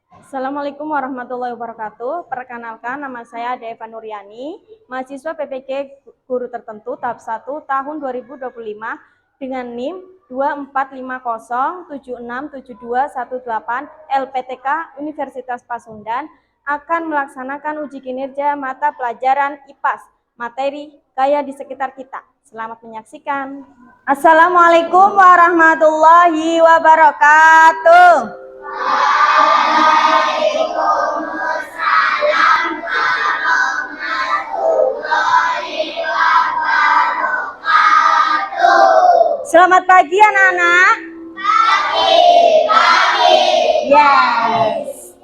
Assalamualaikum warahmatullahi wabarakatuh. Perkenalkan, nama saya Deva Nuriani, mahasiswa PPG Guru Tertentu tahap 1 tahun 2025 dengan NIM 2450767218 LPTK Universitas Pasundan akan melaksanakan uji kinerja mata pelajaran IPAS, materi gaya di sekitar kita. Selamat menyaksikan. Assalamualaikum warahmatullahi wabarakatuh. Selamat pagi anak-anak. Pagi. Yes.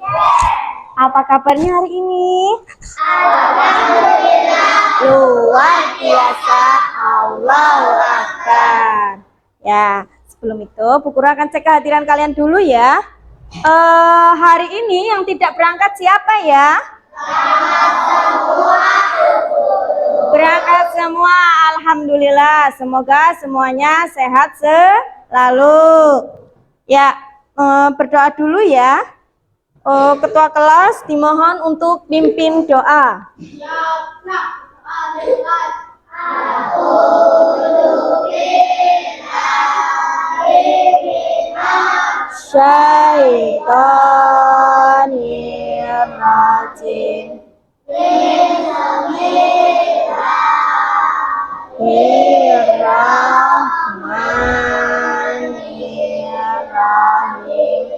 Apa kabarnya hari ini? Alhamdulillah. Luar biasa. Allahu Akbar. Ya, sebelum itu Bu Guru akan cek kehadiran kalian dulu ya. Hari ini yang tidak berangkat siapa ya? Berangkat semua, alhamdulillah. Semoga semuanya sehat selalu. Ya, berdoa dulu ya. Ketua kelas dimohon untuk pimpin doa. Syaitonir rajim. Bismillahirrahmanirrahim.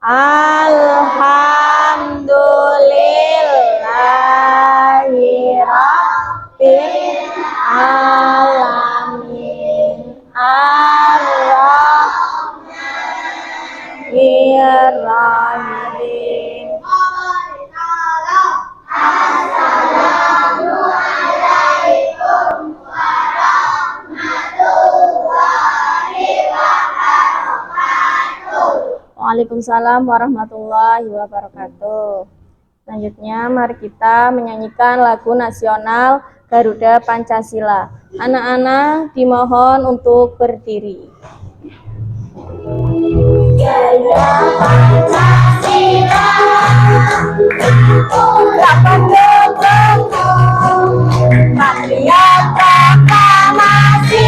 Alhamdulillahirabbil alamin. Ar-Rahmanir-Rahim. Waalaikumsalam warahmatullahi wabarakatuh. Selanjutnya mari kita menyanyikan lagu nasional Garuda Pancasila. Anak-anak dimohon untuk berdiri. Garuda Pancasila, ungkapan bertemu, patriot proklamasi,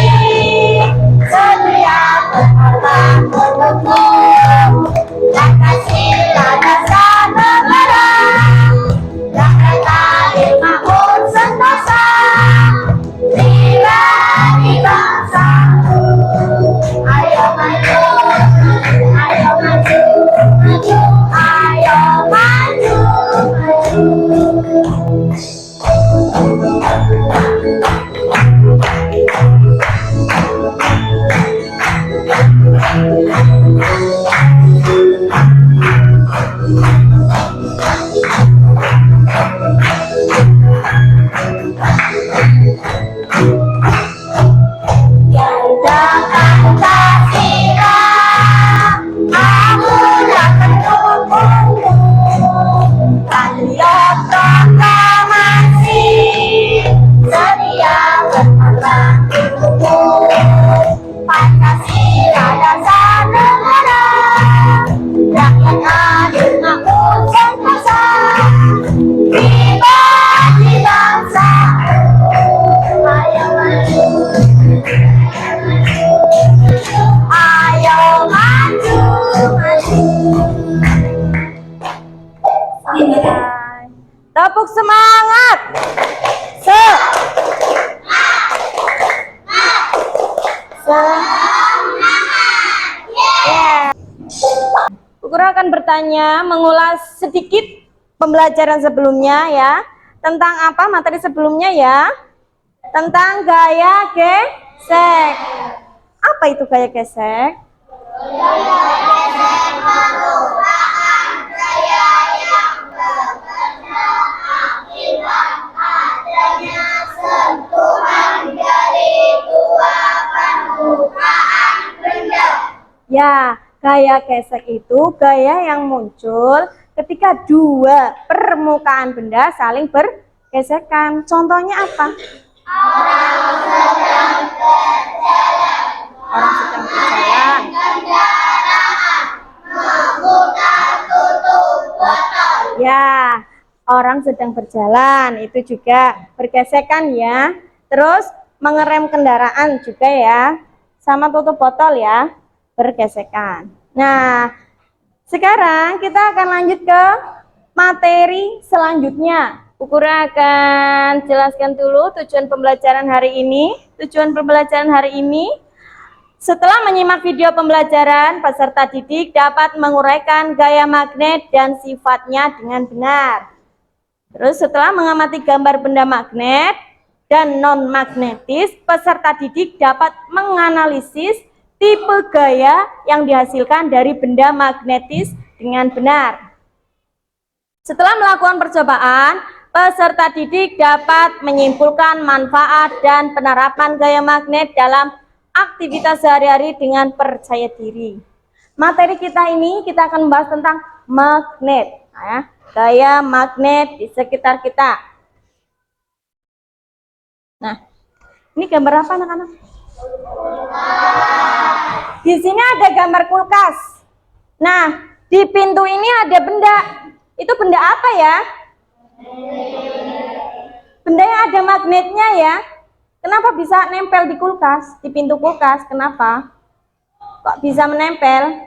setia berharap bertemu. Pancasila dasar negara, rakyat adil makmur sentosa, pribadi bangsaku. Ayo maju, ayo maju, maju, ayo maju, maju. Tepuk semangat. Bu Guru akan bertanya, mengulas sedikit pembelajaran sebelumnya ya. Tentang apa materi sebelumnya ya? Tentang gaya gesek. Apa itu gaya gesek? Gaya gesek merupakan gaya yang bekerja akibat adanya sentuhan dari dua permukaan benda. Ya, gaya gesek itu gaya yang muncul ketika dua permukaan benda saling bergesekan. Contohnya apa? Orang sedang berjalan. Kendaraan memutar tutup Ya, orang sedang berjalan itu juga bergesekan ya. Terus mengerem kendaraan juga ya. Sama tutup botol ya, bergesekan. Nah, sekarang kita akan lanjut ke materi selanjutnya. Bu Guru akan jelaskan dulu tujuan pembelajaran hari ini. Tujuan pembelajaran hari ini, setelah menyimak video pembelajaran, peserta didik dapat menguraikan gaya magnet dan sifatnya dengan benar. Terus setelah mengamati gambar benda magnet dan non-magnetis, peserta didik dapat menganalisis tipe gaya yang dihasilkan dari benda magnetis dengan benar. Setelah melakukan percobaan, peserta didik dapat menyimpulkan manfaat dan penerapan gaya magnet dalam aktivitas sehari-hari dengan percaya diri. Materi kita ini kita akan membahas tentang magnet, ya, gaya magnet di sekitar kita. Nah, ini gambar apa anak-anak? Di sini ada gambar kulkas. Nah, di pintu ini ada benda. Itu benda apa ya? Benda yang ada magnetnya ya. Kenapa bisa nempel di kulkas, di pintu kulkas? Kenapa? Kok bisa menempel?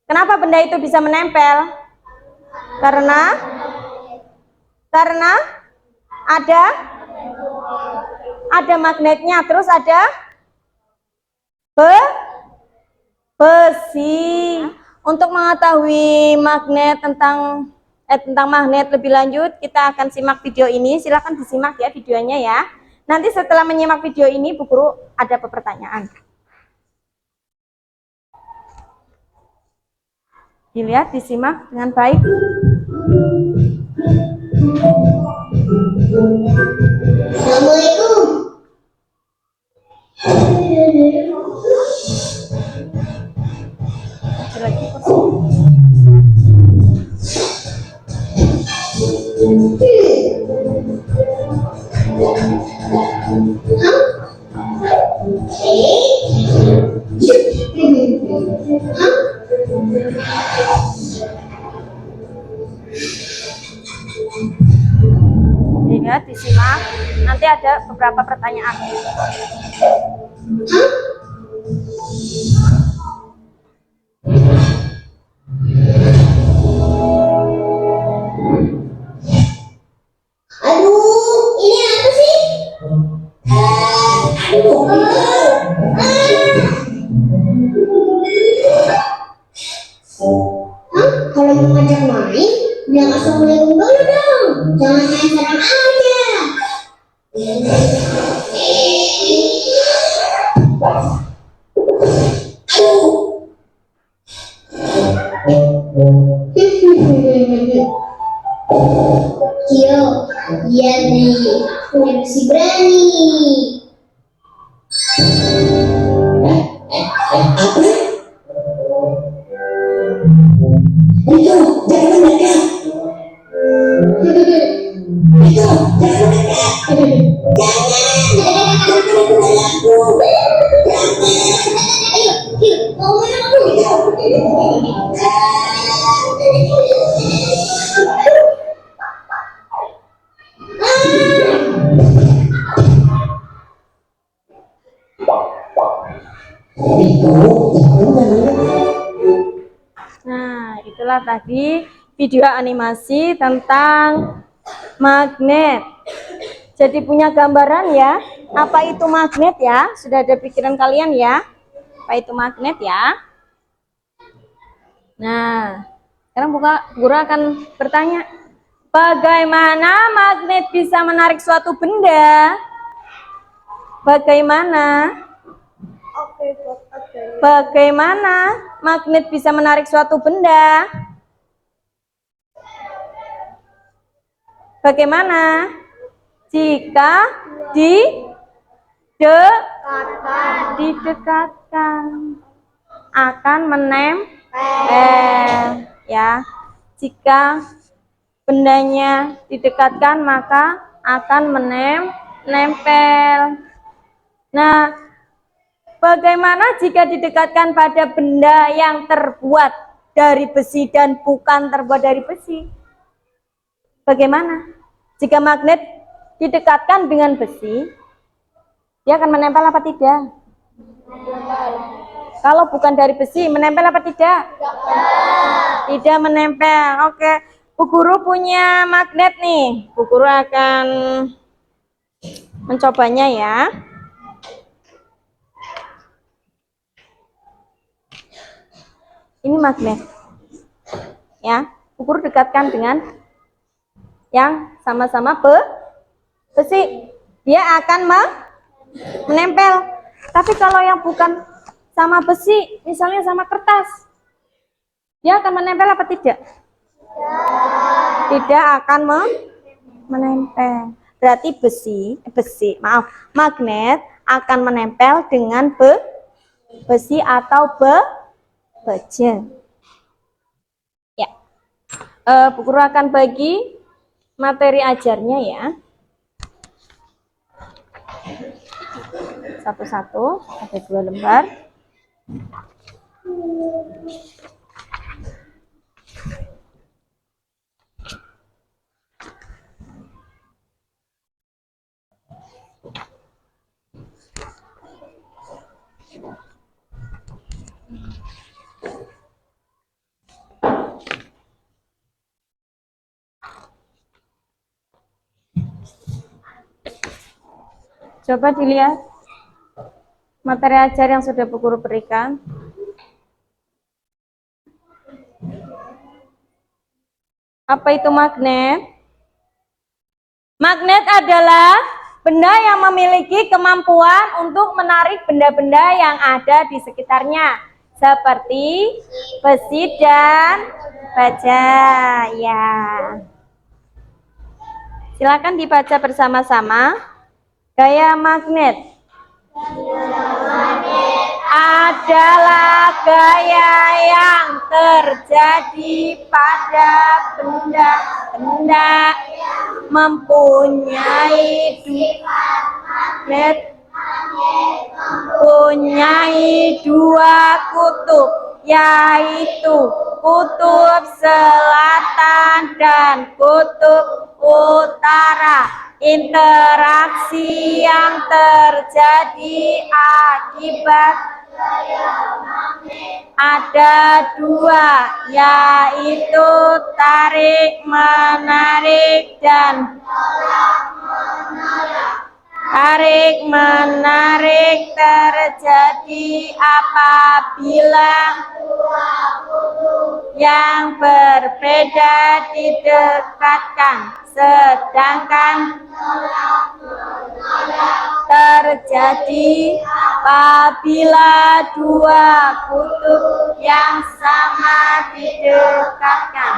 Kenapa benda itu bisa menempel? Karena ada magnetnya, terus ada besi. Untuk mengetahui magnet tentang magnet lebih lanjut, kita akan simak video ini. Silahkan disimak ya videonya ya. Nanti setelah menyimak video ini, Bu Guru ada pertanyaan. Dilihat, disimak dengan baik. Assalamualaikum. Lihat, disimak. Nanti ada beberapa pertanyaan. Aduh, ini apa sih? Kalau mau ngajak main, bilang assalamualaikum dulu dong. Jangan main serang aja. Kyo, iya nih, aku masih berani. Itu, jangan mendekat. Itu, jangan mendekat. Jangan mendekat aku. Ayo, mau mana aku? Nah, itulah tadi video animasi tentang magnet. Jadi punya gambaran ya, apa itu magnet ya? Sudah ada pikiran kalian ya? Apa itu magnet ya? Nah, sekarang Bu Guru akan bertanya, bagaimana magnet bisa menarik suatu benda? Bagaimana? Bagaimana magnet bisa menarik suatu benda? Bagaimana? Jika didekatkan akan menempel ya. Jika bendanya didekatkan maka akan menempel. Nah, bagaimana jika didekatkan pada benda yang terbuat dari besi dan bukan terbuat dari besi? Bagaimana? Jika magnet didekatkan dengan besi, dia akan menempel apa tidak? Kalau bukan dari besi, menempel apa tidak? Tidak menempel. Oke, Bu Guru punya magnet nih. Bu Guru akan mencobanya ya. Ini magnet. Ya, Bu Guru dekatkan dengan yang sama-sama besi. Dia akan menempel. Tapi kalau yang bukan sama besi, misalnya sama kertas, dia akan menempel apa tidak? Tidak akan menempel. Berarti magnet akan menempel dengan besi atau baja. Ya, Bu Guru akan bagi materi ajarnya ya. Satu-satu, ada 2 lembar. Coba dilihat materi ajar yang sudah Bu Guru berikan. Apa itu magnet? Magnet adalah benda yang memiliki kemampuan untuk menarik benda-benda yang ada di sekitarnya, seperti besi dan baja. Ya. Silakan dibaca bersama-sama. Gaya magnet adalah gaya yang terjadi pada benda-benda mempunyai dua kutub, yaitu kutub selatan dan kutub utara. Interaksi yang terjadi akibat ada 2, yaitu tarik menarik dan tarik menarik terjadi apabila yang berbeda didekatkan, sedangkan terjadi apabila 2 kutub yang sama didekatkan.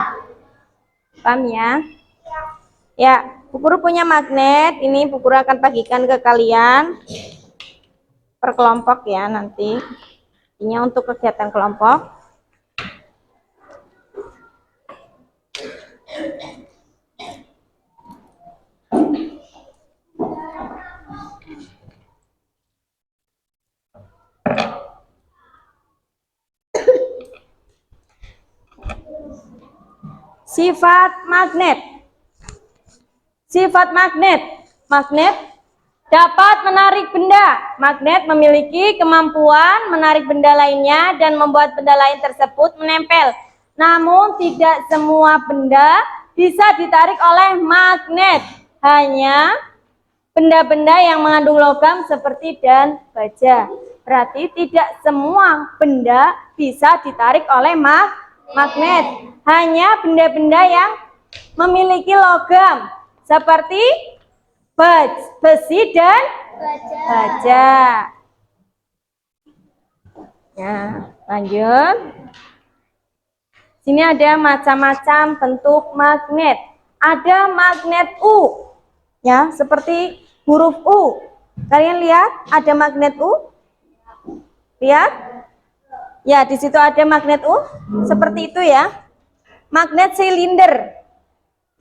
Paham ya? Ya, Bu Guru punya magnet. Ini Bu Guru akan bagikan ke kalian per kelompok ya nanti. Ini untuk kegiatan kelompok. Sifat magnet. Sifat magnet. Magnet dapat menarik benda. Magnet memiliki kemampuan menarik benda lainnya dan membuat benda lain tersebut menempel. Namun tidak semua benda bisa ditarik oleh magnet. Hanya benda-benda yang mengandung logam seperti dan baja. Berarti tidak semua benda bisa ditarik oleh magnet. Hanya benda-benda yang memiliki logam seperti besi dan baja. Ya, lanjut. Sini ada macam-macam bentuk magnet. Ada magnet U, ya, seperti huruf U. Kalian lihat ada magnet U? Lihat? Ya, di situ ada magnet U, seperti itu ya. Magnet silinder.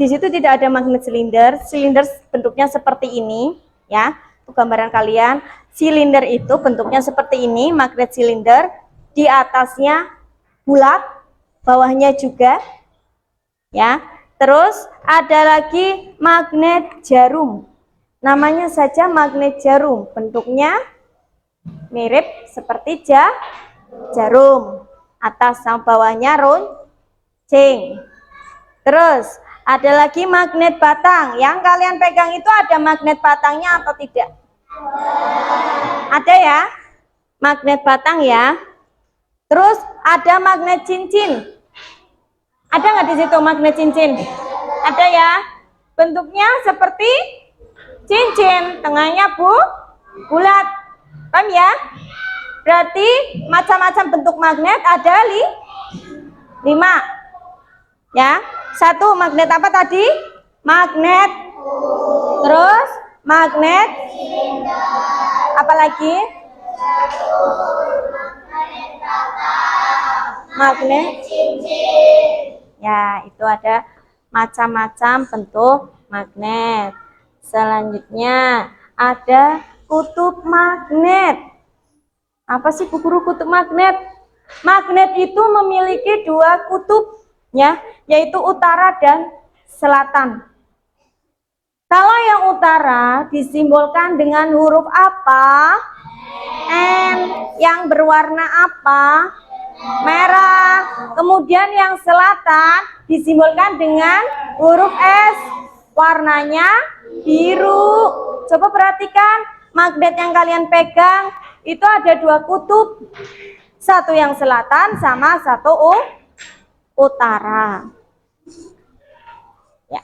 Di situ tidak ada magnet silinder. Silinder bentuknya seperti ini, ya. Untuk gambaran kalian, silinder itu bentuknya seperti ini, magnet silinder. Di atasnya bulat, bawahnya juga. Ya. Terus ada lagi magnet jarum. Namanya saja magnet jarum, bentuknya mirip seperti jarum. Atas sama bawahnya runcing. Terus ada lagi magnet batang. Yang kalian pegang itu ada magnet batangnya atau tidak? Ada ya? Magnet batang ya. Terus ada magnet cincin. Ada nggak di situ magnet cincin? Ada ya. Bentuknya seperti cincin, tengahnya bulat. Paham ya? Berarti macam-macam bentuk magnet ada 5. Ya. Satu magnet apa tadi? Magnet. Terus magnet. Apalagi? Magnet. Ya, itu ada macam-macam bentuk magnet. Selanjutnya ada kutub magnet. Apa sih Bu Guru kutub magnet? Magnet itu memiliki 2 kutub, ya, yaitu utara dan selatan. Kalau yang utara disimbolkan dengan huruf apa? N. Yang berwarna apa? Merah. Kemudian yang selatan disimbolkan dengan huruf S. Warnanya biru. Coba perhatikan magnet yang kalian pegang itu ada 2 kutub. Satu yang selatan sama satu utara. Ya.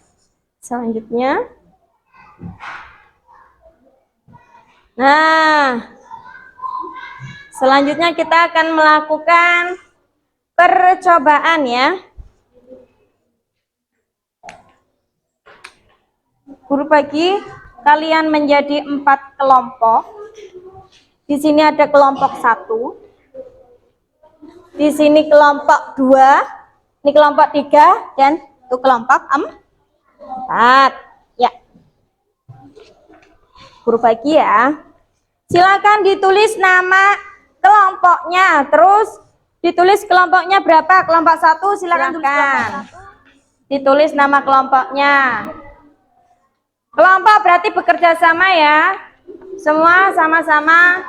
Selanjutnya. Nah, selanjutnya kita akan melakukan percobaan ya. Guru bagi kalian menjadi 4 kelompok. Di sini ada kelompok 1. Di sini kelompok 2. Ini kelompok 3 dan itu kelompok 4. Ya. Guru bagi ya. Silakan ditulis nama kelompoknya. Terus ditulis kelompoknya berapa? Kelompok 1 silakan. Ditulis nama kelompoknya. Kelompok berarti bekerja sama ya. Semua sama-sama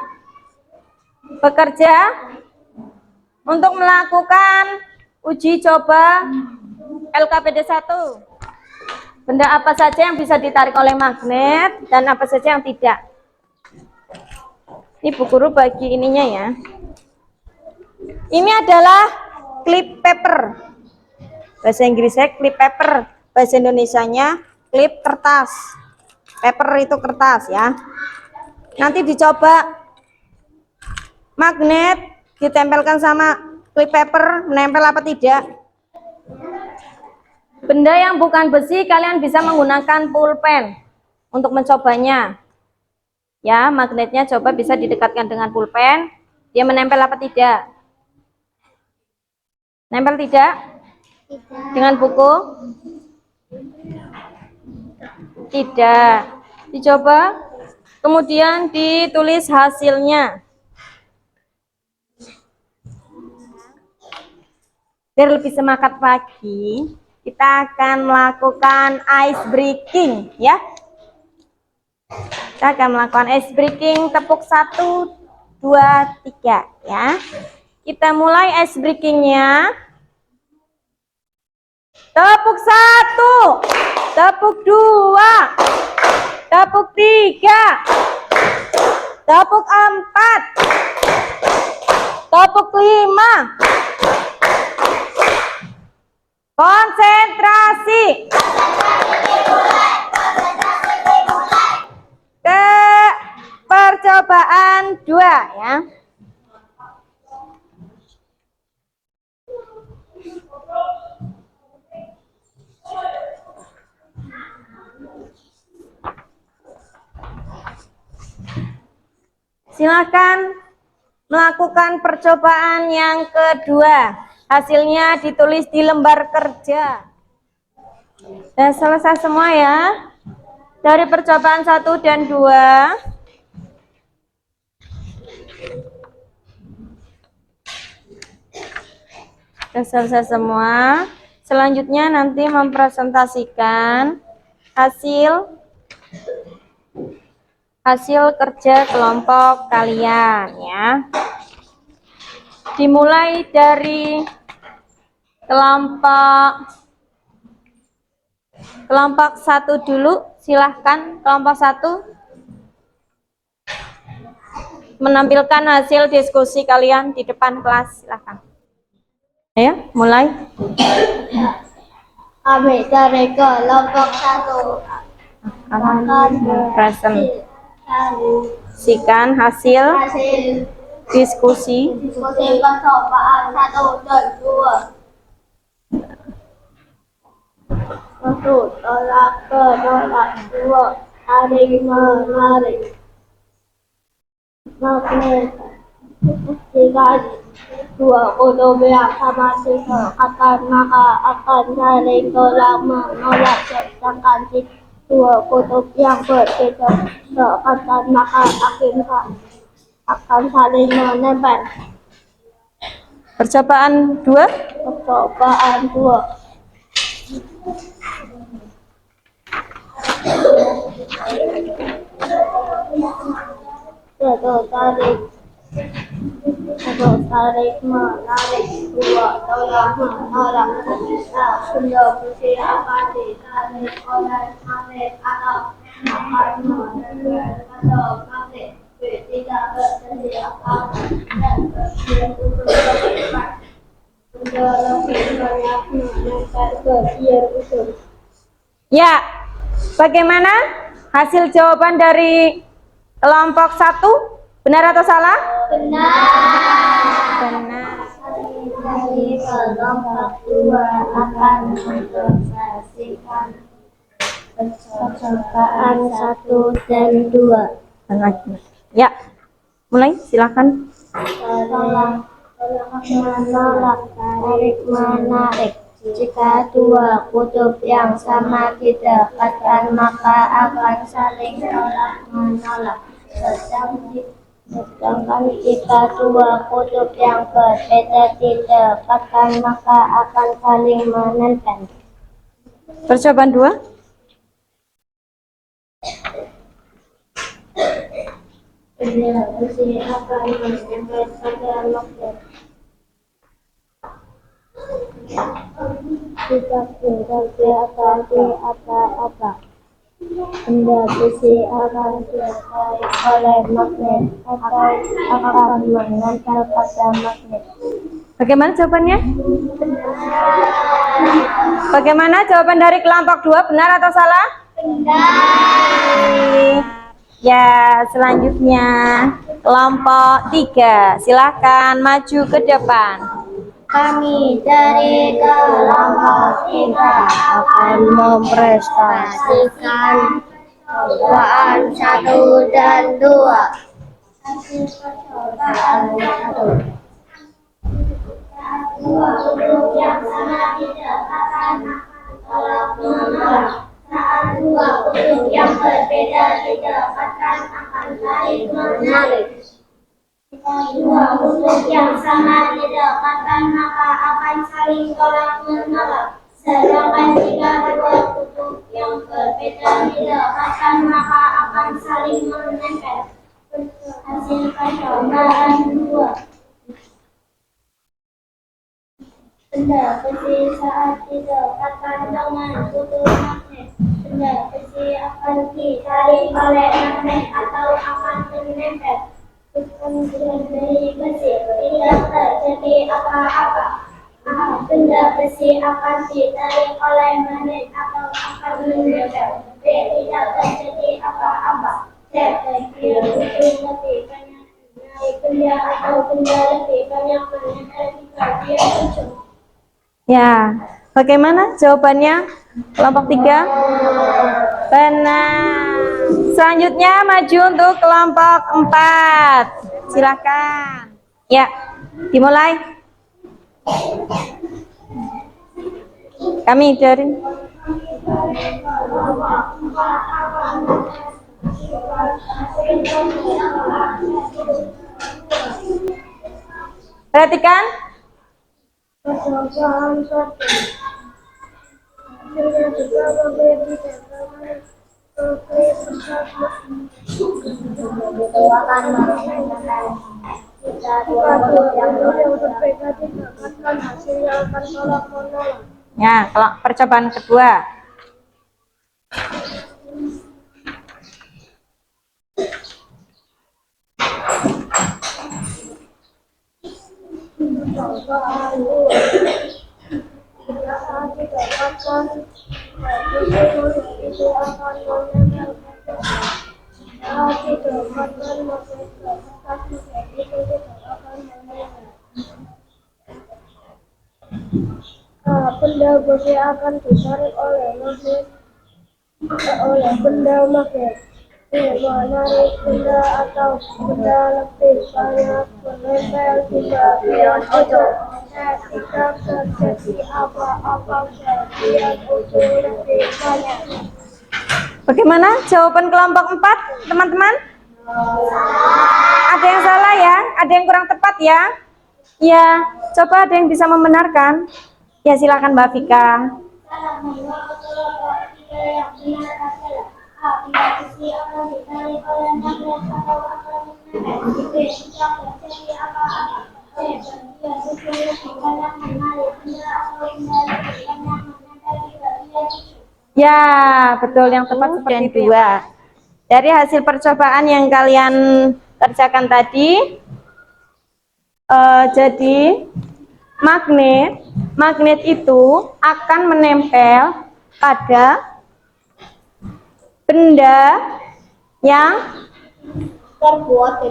bekerja untuk melakukan uji coba LKPD 1. Benda apa saja yang bisa ditarik oleh magnet dan apa saja yang tidak. Ini Bu Guru bagi ininya ya. Ini adalah clip paper. Bahasa Inggrisnya clip paper. Bahasa Indonesianya klip kertas. Paper itu kertas ya. Nanti dicoba magnet ditempelkan sama clip paper, menempel apa tidak. Benda yang bukan besi kalian bisa menggunakan pulpen untuk mencobanya. Ya, magnetnya coba bisa didekatkan dengan pulpen. Dia menempel apa tidak? Nempel tidak? Dengan buku? Tidak. Dicoba. Kemudian ditulis hasilnya. Biar lebih semangat pagi, kita akan melakukan ice breaking ya. Kita akan melakukan ice breaking tepuk 1, 2, 3 ya. Kita mulai ice breakingnya. Tepuk 1, tepuk 2, tepuk 3, tepuk 4, tepuk 5. Konsentrasi. Ke percobaan 2 ya. Silakan melakukan percobaan yang kedua. Hasilnya ditulis di lembar kerja. Dan selesai semua ya. Dari percobaan 1 dan 2. Sudah selesai semua. Selanjutnya nanti mempresentasikan hasil kerja kelompok kalian ya. Dimulai dari kelompok 1 dulu. Silahkan kelompok 1 menampilkan hasil diskusi kalian di depan kelas. Silahkan. Ayo, mulai. Kami dari kelompok 1 akan presentasikan hasil diskusi percobaan 1 dan 2. Satu, tolak penolak. 2, saling menarik magnet. 3, 2 kutub yang sama akan maka akan saling tolak menolak, sedangkan 2 kutub yang berbeda akan maka akan saling menempel. Percobaan 2. Percobaan 2. Tarik menarik. 2 tolak menolak. Benda besi akan ditarik oleh magnet atau akan menempel pada magnet. Tidak tersedia dan benda lebih banyak menempel ke biar utuh. Ya, bagaimana hasil jawaban dari kelompok 1? Benar atau salah? Benar. Dari kelompok 2 akan mempresentasikan percobaan 1 dan 2. Ya, mulai silakan. Tolak menolak, tarik menarik. Jika 2 kutub yang sama didapatkan maka akan saling tolak menolak. Sedangkan jika 2 kutub yang berbeda didapatkan maka akan saling menempel. Percobaan 2. Benda besi akan menempel pada magnet. Jika benda besi apa-apa, benda besi akan ditarik oleh magnet atau akan menempel pada magnet. Bagaimana jawabannya? Bagaimana jawaban dari kelompok 2? Benar atau salah? Benar. Ya, selanjutnya kelompok 3. Silakan maju ke depan. Kami dari kelompok 3 akan mempresentasikan percobaan 1 dan 2. Hasil percobaan 1. 2 kutub yang sama didapatkan tolak menolak. Saat 2 kutub yang berbeda didapatkan akan saling menarik. Jika 2 kutub yang sama didapatkan maka akan saling tolak menolak. Sedangkan jika 2 kutub yang berbeda didapatkan maka akan saling menempel. Hasil percobaan 2. Benda besi saat didekatkan dengan kutub magnet, benda besi akan ditarik oleh magnet atau akan menempel. Dari besi tidak terjadi apa-apa. Benda besi akan ditarik oleh magnet atau akan menempel. Tidak terjadi apa-apa. Benda lebih banyak dari benda atau benda lebih banyak menempel di bagian ujung. Ya, bagaimana jawabannya kelompok 3? Benar. Selanjutnya maju untuk kelompok 4. Silakan. Ya, dimulai. Kami dari perhatikan. Paham satu. Hasilnya juga memberi dagangan oke bersama. Doakan menggunakan kita dua yang berbeda didapatkan hasilnya akan tolak menolak. Ya, kalau percobaan kedua. Percobaan dua. Jika didapatkan itu akan menempel. Jika didapatkan maka itu akan menempel. Benda besi akan ditarik oleh benda magnet. Menarik benda atau benda lebih banyak menempel di bagian ujung. Tidak terjadi apa-apa bagian ujung lebih banyak. Bagaimana jawaban kelompok 4, teman-teman? Ada yang salah ya? Ada yang kurang tepat ya? Ya, coba ada yang bisa membenarkan? Ya, silakan Mbak Vika. Ya, betul, yang tepat seperti itu. Dari hasil percobaan yang kalian kerjakan tadi, jadi magnet itu akan menempel pada benda yang terbuat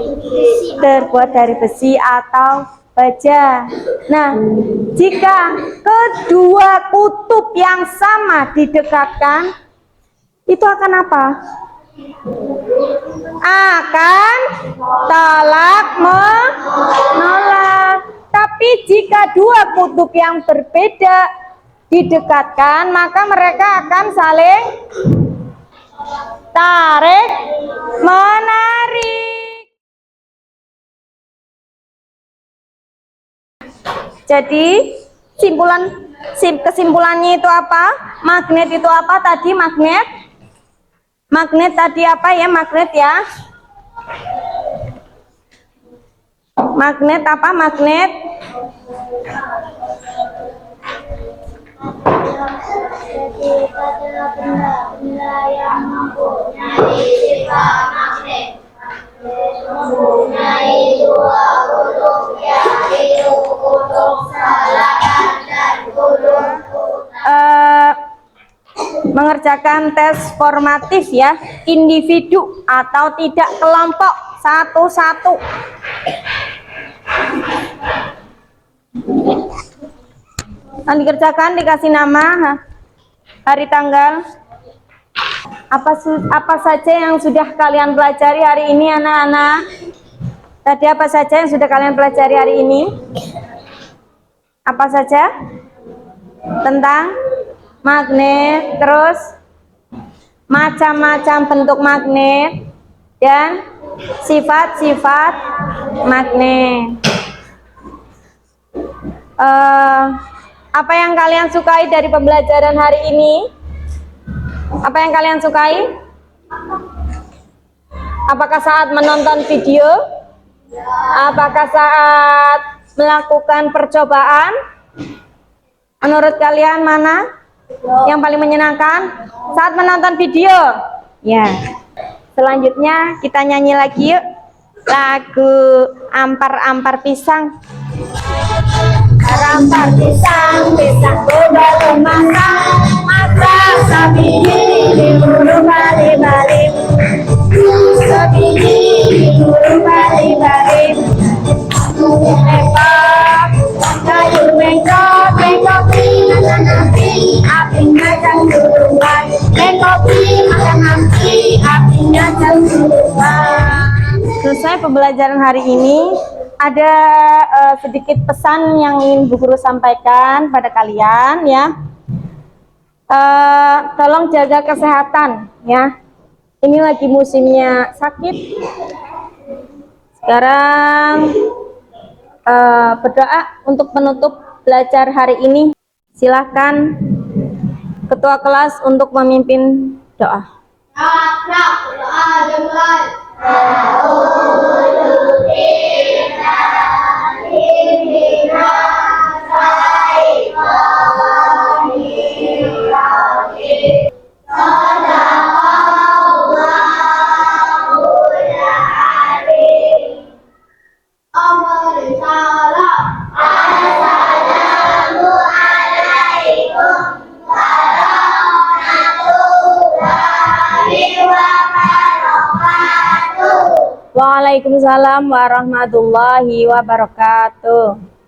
dari besi atau baja. Nah, jika kedua kutub yang sama didekatkan, itu akan apa? Akan tolak menolak. Tapi jika dua kutub yang berbeda didekatkan, maka mereka akan saling tarik menarik. Jadi kesimpulannya itu apa? Magnet itu apa tadi? Magnet tadi apa ya? Magnet ya. Magnet apa? Magnet. Jadi pada benda yang mempunyai sifat magnet mempunyai dua kutub yaitu kutub selatan dan kutub mengerjakan tes formatif ya, individu atau tidak kelompok satu-satu. Yang dikerjakan dikasih nama, hari, tanggal, apa saja yang sudah kalian pelajari hari ini anak-anak. Tadi apa saja yang sudah kalian pelajari hari ini? Apa saja? Tentang magnet, terus macam-macam bentuk magnet dan sifat-sifat magnet. Apa yang kalian sukai dari pembelajaran hari ini? Apa yang kalian sukai? Apakah saat menonton video? Apakah saat melakukan percobaan? Menurut kalian mana yang paling menyenangkan? Saat menonton video. Ya. Selanjutnya kita nyanyi lagi yuk. Lagu Ampar-ampar pisang. Ampar pisang, pisang baru matang, masak sabini diburu balik-balik, sabini diburu balik-balik, lepok, kayu bengkok, bengkopi, makan api, apinya cangguruan, bengkopi, makan api, apinya cangguruan. Selesai pembelajaran hari ini. Ada sedikit pesan yang ingin Bu Guru sampaikan pada kalian ya. Tolong jaga kesehatan ya. Ini lagi musimnya sakit. Sekarang berdoa untuk menutup belajar hari ini. Silakan ketua kelas untuk memimpin doa. Waalaikumsalam warahmatullahi wabarakatuh.